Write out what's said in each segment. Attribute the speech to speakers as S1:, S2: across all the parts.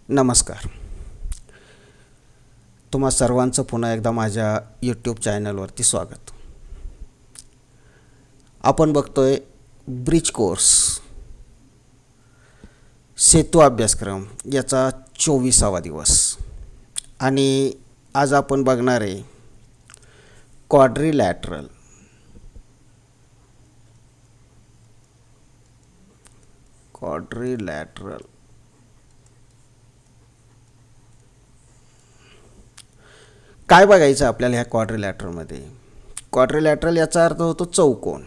S1: नमस्कार. तुम्हा सर्वांचं पुन्हा एकदा माझ्या यूट्यूब चॅनलवरती स्वागत. आपण बघतोय ब्रिज कोर्स सेतू अभ्यासक्रम याचा 24वा दिवस आणि आज आपण बघणार आहे क्वाड्रिलॅटरल. काय बघायचं आपल्याला ह्या क्वाड्रिलॅटरलमध्ये? क्वाड्रिलॅटरल याचा अर्थ होतो चौकोन.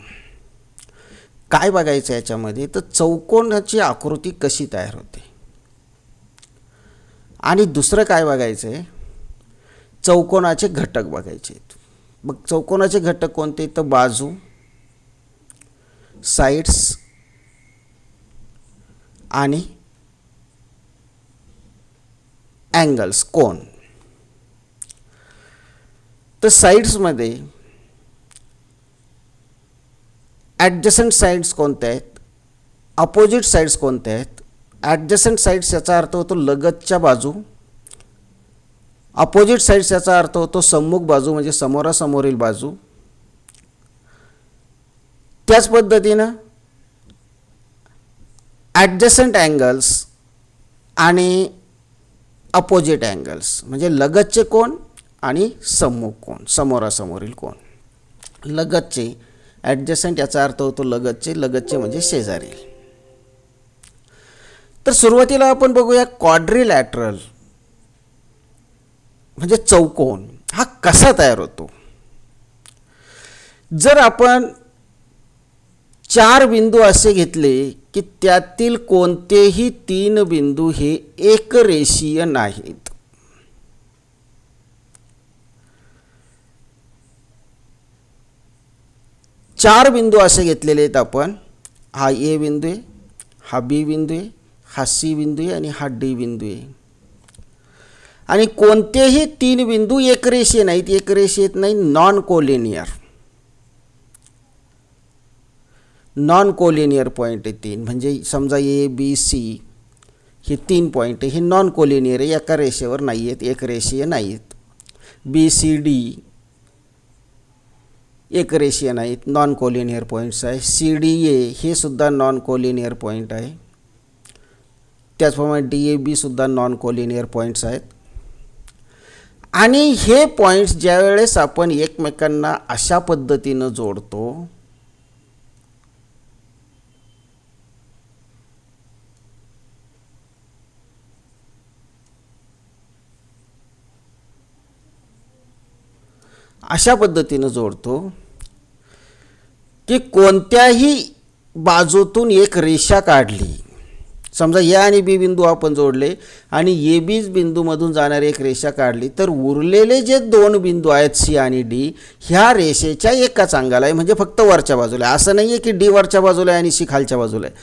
S1: काय बघायचं याच्यामध्ये? तर चौकोनाची आकृती कशी तयार होते. आणि दुसरं काय बघायचं आहे? चौकोनाचे घटक बघायचे आहेत. मग चौकोनाचे घटक कोणते? तर बाजू, साइड्स आणि अँगल्स, कोन. तर साइड्समध्ये ॲडजसंट साइड्स कोणत्या आहेत? अपोजिट साइड्स कोणत्या आहेत? ॲडजसंट साइड्स याचा अर्थ होतो लगतच्या बाजू. अपोजिट साइड्स याचा अर्थ होतो सम्मुख बाजू म्हणजे समोरासमोरील बाजू. त्याच पद्धतीनं ॲडजसंट अँगल्स आणि अपोजिट अँगल्स म्हणजे लगतचे कोन आणि सम्मुख कोन, समोरासमोरील कोन. लगतचे ॲडजसंट याचा अर्थ होतो लगतचे म्हणजे शेजारी. तर सुरुवातीला आपण बघूया क्वाड्रिलॅटरल म्हणजे चौकोन हा कसा तयार होतो. जर आपण 4 बिंदू असे घेतले की त्यातील कोणतेही 3 बिंदू हे एकरेषीय नाहीत. चार बिंदू असे घेतलेले आहेत आपण. हा ए बिंदू आहे, हा बी बिंदू आहे, हा सी बिंदू आहे आणि हा डी बिंदू आहे. आणि कोणतेही 3 बिंदू एकरेषीय नाहीत. एकरेषीय नाही, नॉन कोलिनियर पॉईंट आहे 3. म्हणजे समजा ए बी सी हे 3 पॉईंट आहे, हे नॉन कोलिनियर आहे, एका रेषेवर नाही आहेत, एकरेषीय नाहीत. बी सी डी एकरेषीय नाहीत, नॉन कोलिनियर पॉईंट्स आहे. सी डी ए हे सुद्धा नॉन कोलिनियर पॉईंट आहे. त्याचप्रमाणे डी ए बी सुद्धा नॉन कोलिनियर पॉईंट्स आहेत. आणि हे पॉईंट्स ज्यावेळेस आपण एकमेकांना अशा पद्धतीनं जोडतो की कोणत्याही बाजूतून एक रेषा काढली. समजा ए आणि बी बिंदू आपण जोडले आणि ए बी बिंदूमधून जाणारी एक रेषा काढली, तर उरलेले जे 2 बिंदू आहेत सी आणि डी ह्या रेषेच्या एकाच अंगाला आहे. म्हणजे फक्त वरच्या बाजूला आहे. असं नाही आहे की डी वरच्या बाजूला आहे आणि सी खालच्या बाजूला आहे.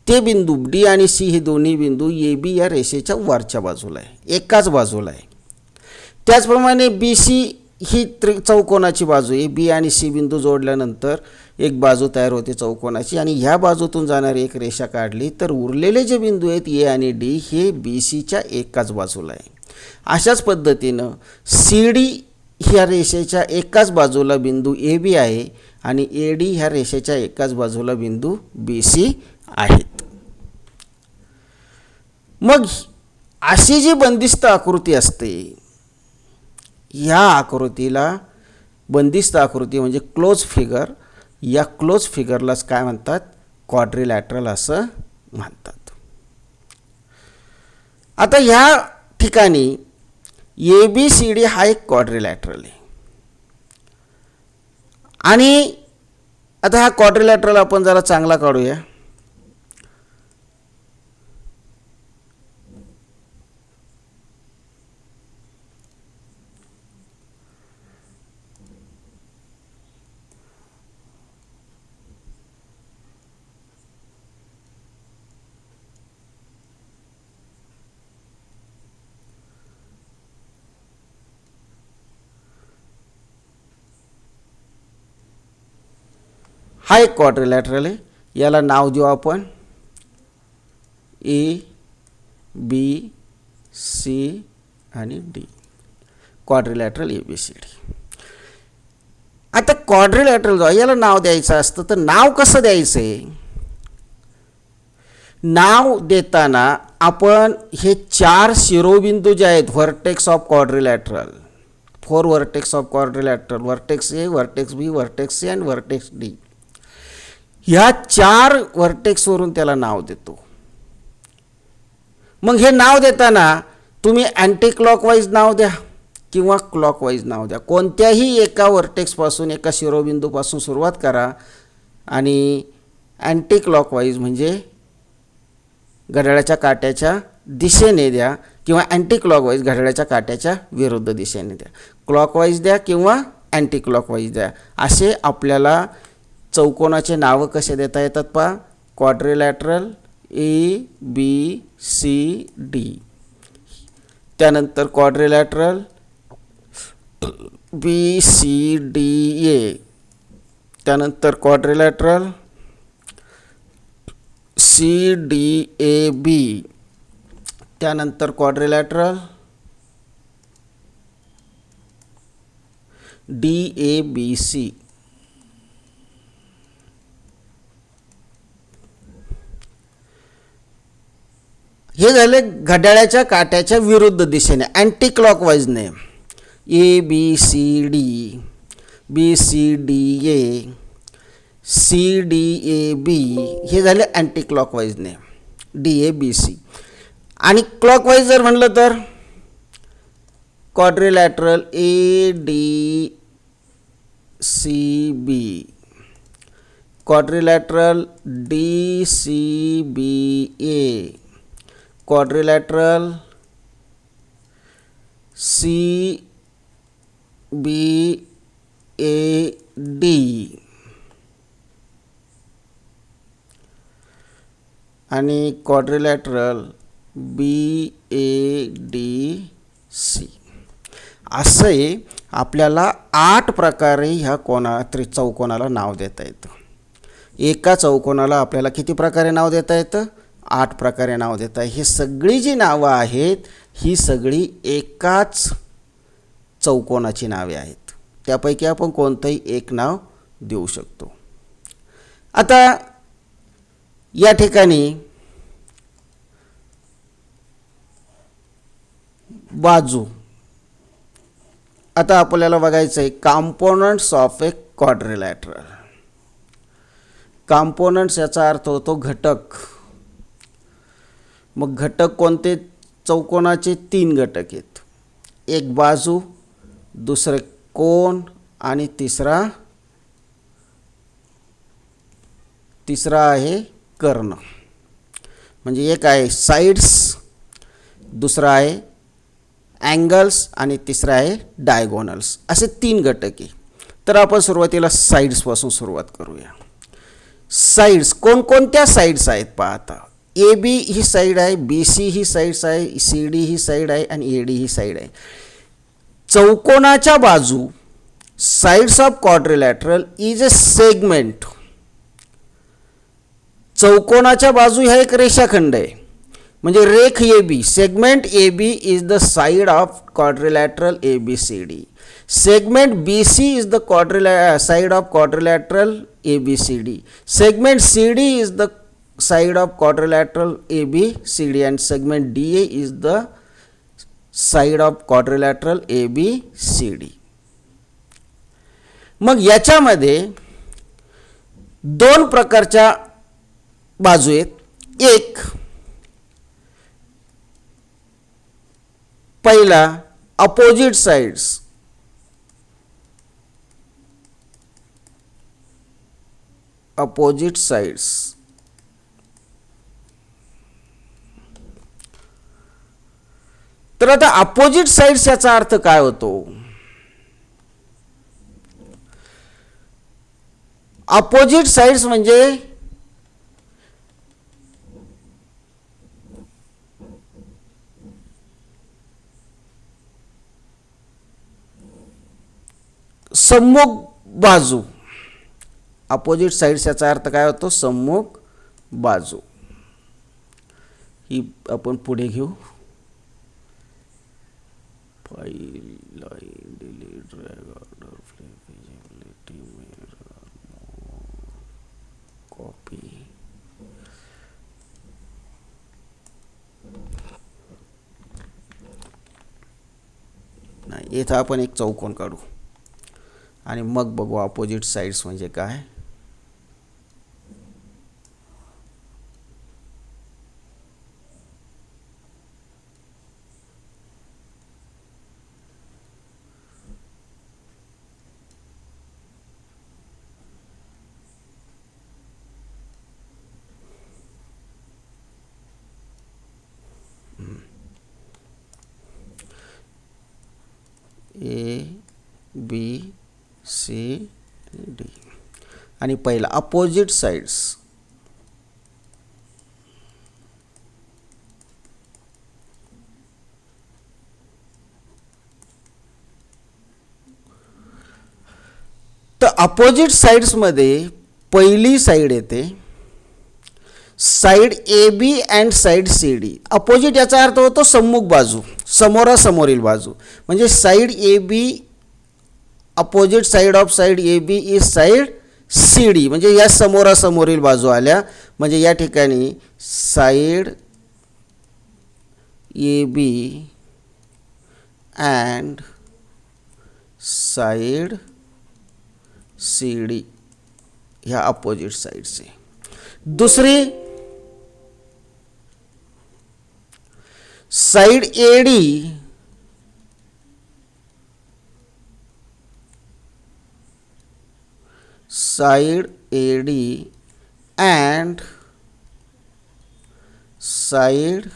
S1: ते बिंदू डी आणि सी हे दोन्ही बिंदू ए बी या रेषेच्या वरच्या बाजूला आहे, एकाच बाजूला आहे. त्याचप्रमाणे बी सी ही चौकोनाची बाजू आहे. बी आणि सी बिंदू जोडल्यानंतर एक बाजू तयार होते चौकोनाची आणि ह्या बाजूतून जाणारी एक रेषा काढली, तर उरलेले जे बिंदू आहेत ए आणि डी हे बी सीच्या एकाच बाजूला आहे. अशाच पद्धतीनं सी डी ह्या रेषेच्या एकाच बाजूला बिंदू ए बी आहे आणि ए डी ह्या रेषेच्या एकाच बाजूला बिंदू बी सी आहेत. मग अशी जी बंदिस्त आकृती असते, ह्या आकृतीला बंदिस्त आकृती म्हणजे क्लोज फिगर, या क्लोज फिगरलाच काय म्हणतात? क्वाड्रिलॅटरल असं म्हणतात. आता ह्या ठिकाणी ए बी सी डी हा एक क्वाड्रिलॅटरल आहे. आणि आता हा क्वाड्रिलॅटरल आपण जरा चांगला काढूया. हा एक क्वाड्रिलॅटरल आहे. याला नाव देऊ आपण ए बी सी आणि डी. Quadrilateral ABCD. आता क्वाड्रिलॅटरल जो याला नाव द्यायचं असतं तर नाव कसं द्यायचं आहे? नाव देताना आपण हे 4 शिरोबिंदू जे आहेत vertex of quadrilateral, 4 vertex of quadrilateral, vertex A, vertex B, vertex C आणि व्हर्टेक्स D, ह्या 4 व्हर्टेक्सवरून त्याला नाव देतो. मग हे नाव देताना तुम्ही अँटी क्लॉकवाईज नाव द्या किंवा क्लॉकवाईज नाव द्या. कोणत्याही एका व्हर्टेक्सपासून, एका शिरोबिंदूपासून सुरुवात करा आणि अँटी क्लॉकवाईज म्हणजे घड्याळाच्या काट्याच्या दिशेने द्या किंवा अँटी क्लॉकवाईज घड्याळाच्या काट्याच्या विरुद्ध दिशेने द्या. क्लॉकवाईज द्या किंवा अँटी क्लॉकवाईज द्या. असे आपल्याला चौकोनाचे नावं कसे देता येतात पहा. क्वाड्रिलॅटरल ABCD, त्यानंतर क्वाड्रिलॅटरल BCDA, त्यानंतर क्वाड्रिलॅटरल CDAB, त्यानंतर क्वाड्रिलॅटरल DABC. हे झाले घड्याळाच्या काट्याच्या विरुद्ध दिशेने अँटी क्लॉकवाईजने. ABCD, BCDA, CDAB हे झाले अँटी क्लॉकवाईजने, DABC. आणि क्लॉकवाईज जर म्हणलं तर quadrilateral ADCB, quadrilateral DCBA, quadrilateral CBAD आणि क्वाड्रिलॅटरल BADC. असे आपल्याला 8 प्रकारे ह्या चौकोनाला नाव देता येतं. एका चौकोनाला आपल्याला किती प्रकारे नाव देता येतं? 8 प्रकारे नाव देता. ही सगळी जी नावं आहेत ही सगळी एकाच चौकोनाची नावे आहेत. त्यापैकी आपण कोणतंही एक नाव देऊ शकतो. आता या ठिकाणी बाजू, आता आपल्याला बघायचं आहे components of A quadrilateral. Components याचा अर्थ होतो घटक. मग घटक कोणते? चौकोनाचे 3 घटक आहेत. एक बाजू, दुसरे कोन आणि तिसरा आहे कर्ण. म्हणजे एक आहे साइड्स, दुसरा आहे अँगल्स आणि तिसरा आहे डायगोनल्स. असे 3 घटक आहे. तर आपण सुरुवातीला साइड्सपासून सुरुवात करूया. साइड्स कोणकोणत्या साइड्स आहेत पहा. आता AB ही साईड आहे, BC ही साईड्स आहे, CD ही साईड आहे आणि AD ही साईड आहे. चौकोनाच्या बाजू, sides of quadrilateral is a segment. चौकोनाच्या बाजू ह्या एक रेषाखंड आहे. म्हणजे रेख AB, segment AB is the side of quadrilateral ABCD. Segment BC is the side of quadrilateral ABCD. Segment CD is the side of quadrilateral ABCD and segment DA is the side of quadrilateral ABCD. मग याच्यामध्ये 2 प्रकारच्या बाजू आहेत. एक पहिला opposite sides, opposite sides. तर आता opposite sides याचा अर्थ काय होतो? अपोजिट साइड्स म्हणजे सम्मुख बाजू. अपोजिट साइड्स याचा अर्थ काय होतो? सम्मुख बाजू. ही आपण पुढे घेऊ. File line delete drag order flexibility mirror copy. नाही, इथं आपण एक चौकोन काढू आणि मग बघू अपोजिट साइड्स म्हणजे काय. ए बी सी डी आणि पहिला अपोजिट साइड्स. तर अपोजिट साइड्समध्ये पहिली साइड येते side A B and side C D. Opposite याचा अर्थ होतो सम्मुख बाजू, समोरासमोरील बाजू. म्हणजे side A B opposite side of side A B is side C D. म्हणजे या समोरासमोरील बाजू आल्या. म्हणजे या ठिकाणी side A B and side C D ह्या अपोजिट साइड्सचे. दुसरी side A D side A D and side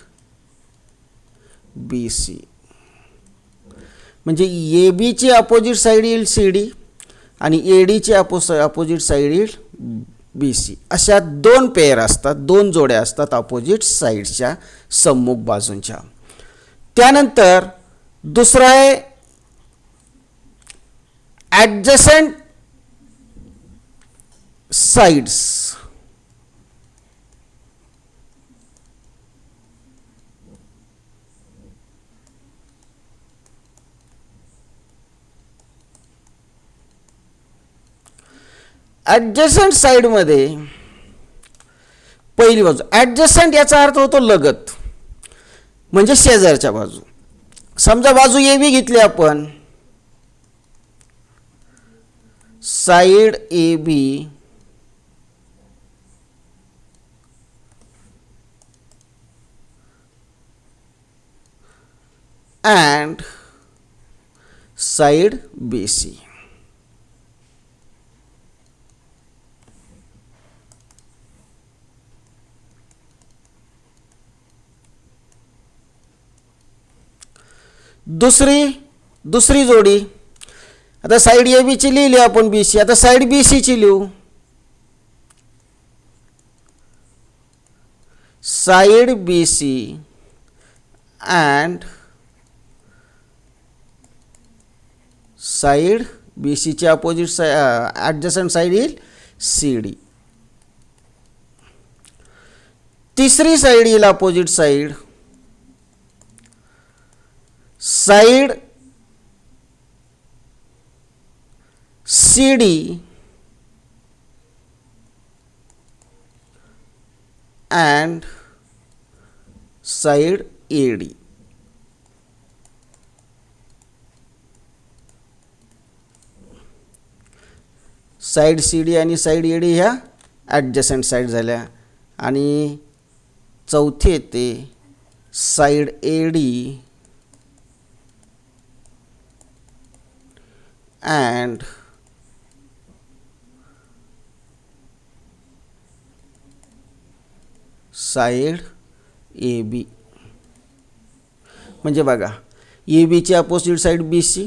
S1: B C. म्हणजे ए बीची अपोजिट साइड येईल सी डी आणि ए डीची अपोजिट साइड येईल बी सी. अशा दोन पेअर असतात, दोन जोड्या असतात अपोजिट साइड्सच्या सम्मुख बाजूंच्या. त्यानंतर दुसरा आहे ॲडजसंट साइड्स. ॲडजसंट साइडमध्ये पहिली बाजू. ॲडजसंट याचा अर्थ होतो लगत, म्हणजे शेजारच्या बाजू. समजा बाजू ए बी घेतली आपण, side A B and side B C. दुसरी जोडी. आता साइड ए बीची लिहिली आपण बी सी. आता साइड बी सीची लिहू. Side B C and side B सीची अपोजिट ॲडजसंट साइड येईल सी डी. तिसरी साइड येईल opposite side side C D and side A D. Side C D आणि साइड ए डी ह्या adjacent side झाल्या. आणि चौथी येते side A D and side A B. म्हणजे बघा, ए बीची opposite side B C,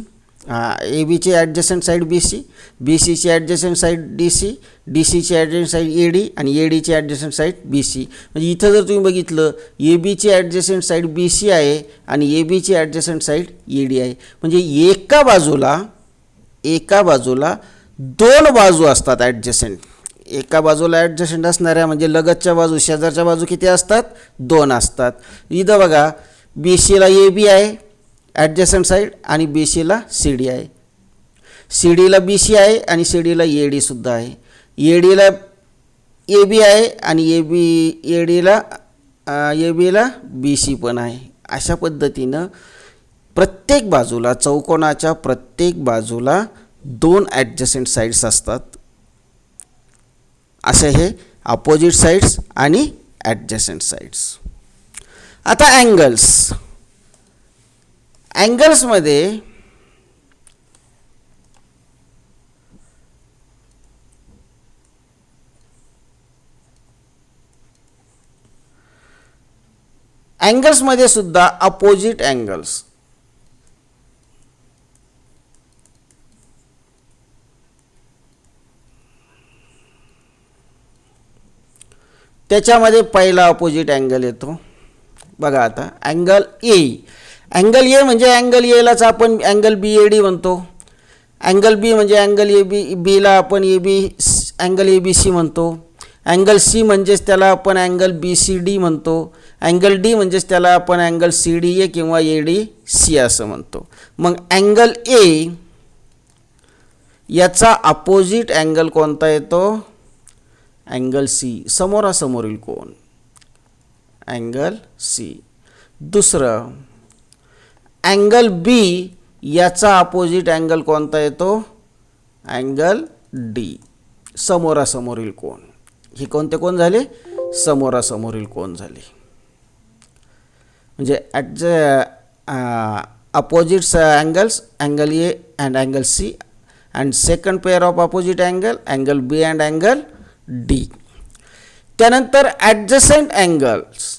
S1: A बीची adjacent side B C, B सीची adjacent side D C, D सीची ॲडजसंट साइड ए डी आणि ए डीची ॲडजसंट साइड बी सी. म्हणजे इथं जर तुम्ही बघितलं ए बीची ॲडजसंट साइड बी सी आहे आणि ए बीची ॲडजसंट साइड ए डी आहे. म्हणजे एका बाजूला दोन बाजू असतात ॲडजसंट. एका बाजूला ॲडजसंट असणाऱ्या म्हणजे लगतच्या बाजू, शेजारच्या बाजू किती असतात? दोन असतात. इथं बघा, बी सीला ए बी आहे, ॲडजसंट साईड आणि बी सीला सी डी आहे. सी डीला बी सी आहे आणि सी डीला ए डीसुद्धा आहे. ए डीला ए बी आहे आणि ए बीला बी सी पण आहे. अशा पद्धतीनं प्रत्येक बाजूला, चौकोनाच्या प्रत्येक बाजूला 2 ॲडजसंट साईड्स असतात. असे हे अपोजिट साईड्स आणि ॲडजसंट साईड्स. आता ॲंगल्समध्ये सुद्धा अपोजिट अँगल्स. त्याच्यामध्ये पहिला अपोजिट अँगल येतो बघा. आता अँगल ए म्हणजे अँगल एलाच आपण अँगल बी ए डी म्हणतो. अँगल बी म्हणजे अँगल ए बी, बीला आपण अँगल ए बी सी म्हणतो. अँगल सी म्हणजेच त्याला आपण अँगल बी सी डी म्हणतो. अँगल डी म्हणजेच त्याला आपण अँगल सी डी ए किंवा ए डी सी असं म्हणतो. मग अँगल ए याचा अपोजिट अँगल कोणता येतो? अँगल सी, समोरासमोरील कोन, अँगल सी. दुसरं अँगल बी याचा अपोजिट अँगल कोणता येतो? अँगल डी, समोरासमोरील कोन. हे कोणते कोण झाले? समोरासमोरील कोन झाले. म्हणजे at the opposite angles, angle A and angle C, and second pair of opposite angle B and angle D. त्यानंतर ॲडजसंट अँगल्स.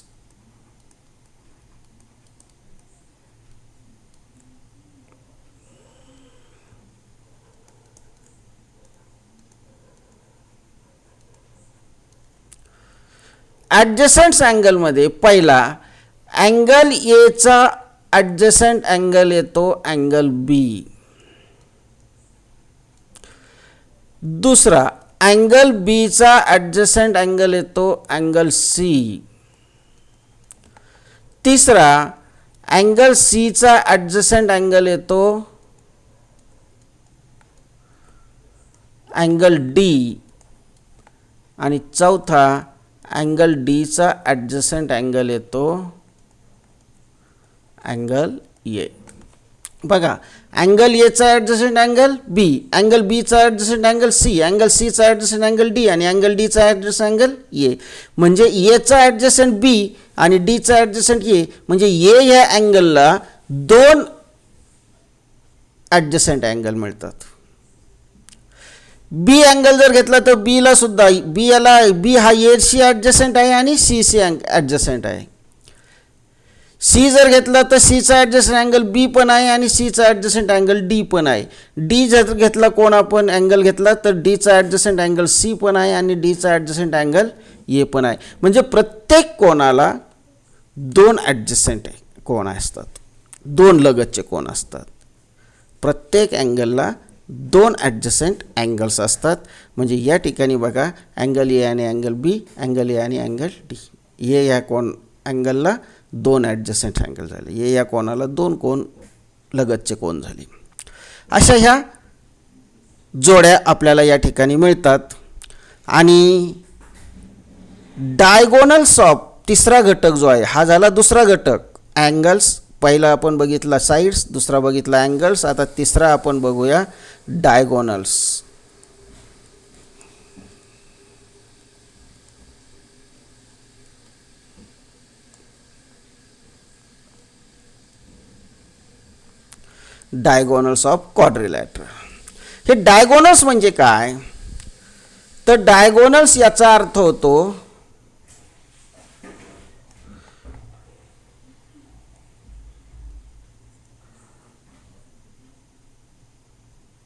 S1: ॲडजसंट अँगलमध्ये पहिला अँगल एचा ॲडजसंट अँगल येतो अँगल बी. दुसरा अँगल बीचा ॲडजसंट अँगल येतो अँगल सी. तिसरा अँगल सीचा ॲडजसंट अँगल येतो अँगल डी. आणि चौथा अँगल डीचा ॲडजसंट अँगल येतो अँगल ए. बघा, अँगल एचा ॲडजसंट अँगल बी, अँगल बीचा ॲडजसंट अँगल सी, अँगल सीचा ॲडजसंट अँगल डी आणि अँगल डीचा ॲडजसंट अँगल ए. म्हणजे एचा ॲडजसंट बी आणि डीचा ॲडजसंट ए. म्हणजे ए ह्या अँगलला 2 ॲडजसंट अँगल मिळतात. बी अँगल जर घेतला तर बीला सुद्धा बी हा एशी ॲडजसंट आहे आणि सी सी ॲडजसंट आहे. सी जर घेतला तर सीचा ॲडजसंट अँगल बी पण आहे आणि सीचा ॲडजसंट अँगल डी पण आहे. डी जर घेतला कोण आपण अँगल घेतला तर डीचा ॲडजसंट अँगल सी पण आहे आणि डीचा ॲडजसंट अँगल ए पण आहे. म्हणजे प्रत्येक कोणाला 2 ॲडजसंट कोण असतात, 2 लगतचे कोण असतात. प्रत्येक अँगलला 2 ॲडजसंट अँगल्स असतात. म्हणजे या ठिकाणी बघा, अँगल ए आणि अँगल बी, अँगल ए आणि अँगल डी. ए या कोण अँगलला 2 ॲडजसंट अँगल झाले. ए या कोणाला 2 कोण लगतचे कोण झाले. अशा ह्या जोड्या आपल्याला या ठिकाणी मिळतात. आणि डायगोनल्स ऑफ तिसरा घटक जो आहे हा झाला दुसरा घटक. अँगल्स पहिला आपण बघितला साईड्स, दुसरा बघितला अँगल्स. आता तिसरा आपण बघूया डायगोनल्स. Diagonals of quadrilateral. हे डायगोनल्स म्हणजे काय? तर डायगोनल्स याचा अर्थ होतो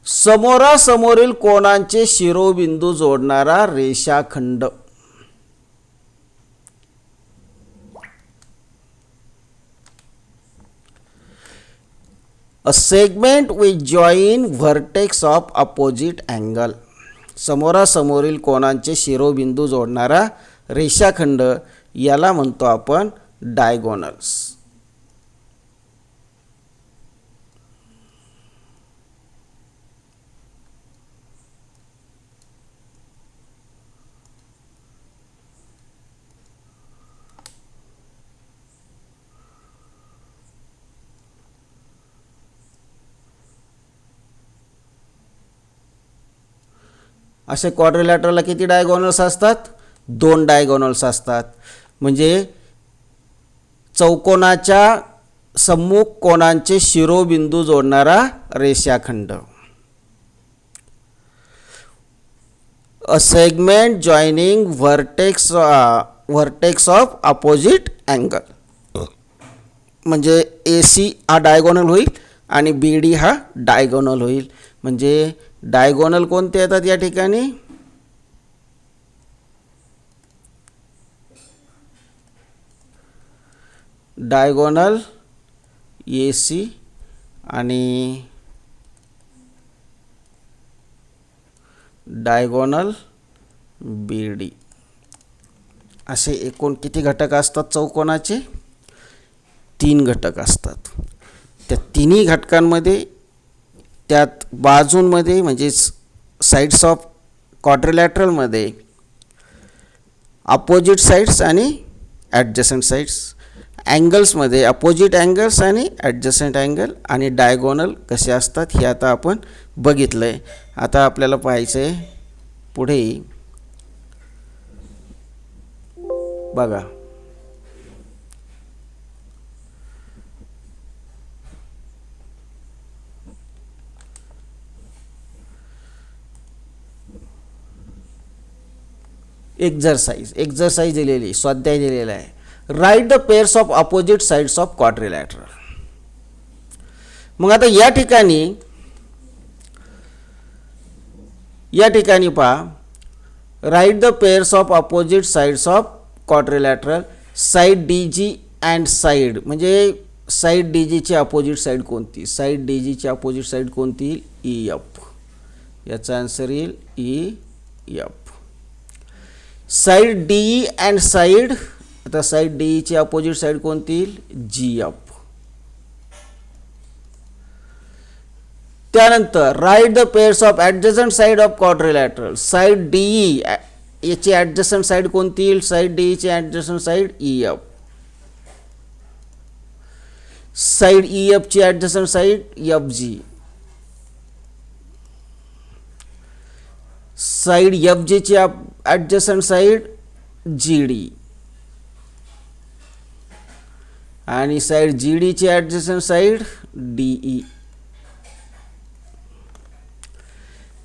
S1: समोरासमोरील कोनांचे शिरोबिंदू जोडणारा रेषाखंड. A segment which join vertex of opposite angle. समोरासमोरील कोनांचे शिरोबिंदू जोडणारा रेषाखंड याला म्हणतो आपण डायगोनल्स. असे क्वाड्रिलॅटरलला किती डायगोनल्स असतात? 2 डायगोनल्स असतात. म्हणजे चौकोनाच्या सम्मुख कोनांचे शिरोबिंदू जोडणारा रेषाखंड. A segment joining vertex of opposite angle. म्हणजे AC हा डायगोनल होईल आणि BD हा डायगोनल होईल. म्हणजे डायगोनल कोणते येतात या ठिकाणी? डायगोनल AC आणि डायगोनल BD असे एकूण किती घटक असतात चौकोनाचे? 3 घटक असतात. त्या तिन्ही घटकांमध्ये त्यात बाजूंमध्ये म्हणजे साईड्स ऑफ क्वाड्रिलॅटरलमध्ये अपोजिट साईड्स आणि ॲडजसंट साईड्स, अँगल्समध्ये अपोजिट अँगल्स आणि ॲडजसंट अँगल आणि डायगोनल कसे असतात हे आता आपण बघितलं आहे. आता आपल्याला पाहायचं आहे पुढे बघा. एक्झरसाइज दिलेली, स्वाध्याय दिलेला आहे. Right the pairs of opposite sides of quadrilateral. मग आता या ठिकाणी पहा, right the pairs of opposite sides of quadrilateral. Side DG and side म्हणजे साईड DG ची अपोजिट साईड कोणती? साईड DG ची अपोजिट साईड कोणती? EF. याचा आन्सर येईल EF. Side DE and side, आता साईड DE ची अपोजिट साईड कोणती येईल? GF. त्यानंतर right the pairs of adjacent side of quadrilateral. Side DE याची ॲडजसंट साईड कोणती येईल? साईड DE ची adjacent side EF. Side EF ची adjacent side FG. Side FG ची ॲडजसंट साईड GD आणि साईड GD ची ॲडजसंट साईड DE.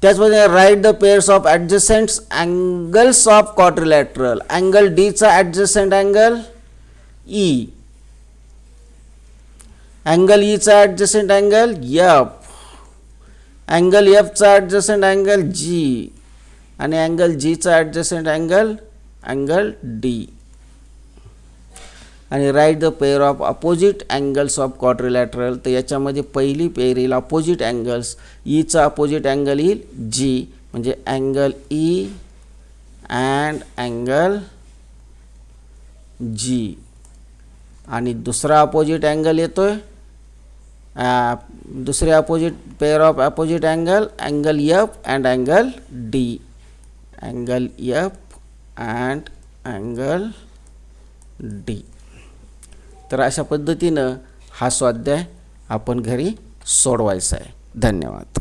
S1: त्याचप्रमाणे right the pairs of adjacent angles of quadrilateral. Angle D चा adjacent angle E, angle E चा adjacent angle F, angle F चा adjacent angle G आणि angle G चा adjacent angle D. आणि right the pair of opposite angles of quadrilateral. तर याच्यामध्ये पहिली pair येईल अपोजिट अँगल्स. E चा अपोजिट अँगल येईल G म्हणजे angle E and angle G. आणि दुसरा अपोजिट अँगल येतोय, दुसरे opposite pair of opposite angle F and angle D. Angle F and angle D. तर अशा पद्धतीनं हा स्वाध्याय आपण घरी सोडवायचा आहे. धन्यवाद.